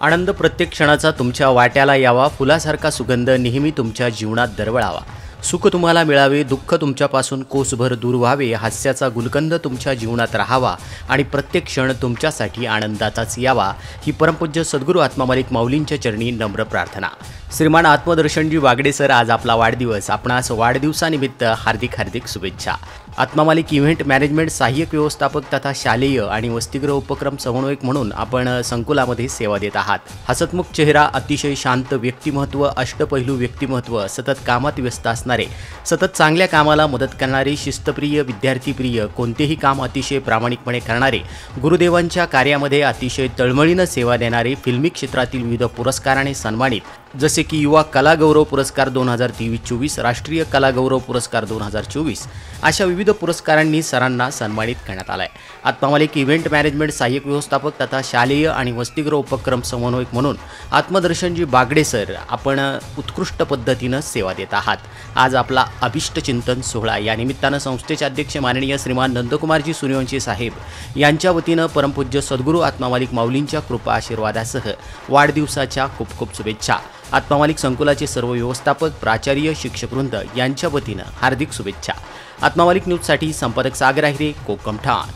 आनंद प्रत्येक क्षणाचा तुमच्या वाट्याला यावा, फुलासारखा सुगंध नेहमी तुमच्या जीवनात दरवळावा। सुख तुम्हाला मिळावे, दुःख तुमच्यापासून कोसभर दूर व्हावे, हास्याचा गुलकंद तुमच्या जीवनात राहावा आणि प्रत्येक क्षण तुमच्यासाठी आनंदाचाच यावा, ही परमपूज्य सद्गुरू आत्मामालिक माऊलींच्या चरणी नम्र प्रार्थना। श्रीमान आत्मदर्शनजी वागडे सर, आज आपला वाढदिवस, आपणास वाढदिवसानिमित्त हार्दिक हार्दिक शुभेच्छा। आत्मामालिक इव्हेंट मॅनेजमेंट सहाय्यक व्यवस्थापक तथा शालेय आणि वसतिगृह उपक्रम समन्वयक म्हणून आपण संकुलामध्ये सेवा देत आहात। हसतमुख चेहरा, अतिशय शांत व्यक्तिमत्व, अष्टपैलू व्यक्तिमत्व, सतत कामात व्यस्त असणारे, सतत चांगल्या कामाला मदत करणारे, शिस्तप्रिय, विद्यार्थीप्रिय, कोणतेही काम अतिशय प्रामाणिकपणे करणारे, गुरुदेवांच्या कार्यामध्ये अतिशय तळमळीनं सेवा देणारे, फिल्मी क्षेत्रातील विविध पुरस्काराने सन्मानित, जसे की युवा कला गौरव पुरस्कार 2023-24, राष्ट्रीय कला गौरव पुरस्कार 2024, अशा विविध पुरस्कारांनी सरांना सन्मानित करण्यात आला आहे। आत्मामालिक इव्हेंट मॅनेजमेंट सहाय्यक व्यवस्थापक तथा शालेय आणि वसतिगृह उपक्रम समन्वयक म्हणून आत्मदर्शनजी बागडे सर, आपण उत्कृष्ट पद्धतीनं सेवा देत आहात। आज आपला अभिष्ट चिंतन सोहळा या निमित्तानं संस्थेचे अध्यक्ष माननीय श्रीमान नंदकुमारजी सूर्यवंशी साहेब यांच्या वतीनं परमपूज्य सद्गुरू आत्मामालिक माऊलींच्या कृपा आशीर्वादासह वाढदिवसाच्या खूप खूप शुभेच्छा। आत्मामालिक संकुलाचे सर्व व्यवस्थापक, प्राचार्य, शिक्षकवृंद यांच्या वतीनं हार्दिक शुभेच्छा। आत्मामालिक न्यूजसाठी संपादक सागर आहिरे, कोकम ठाण।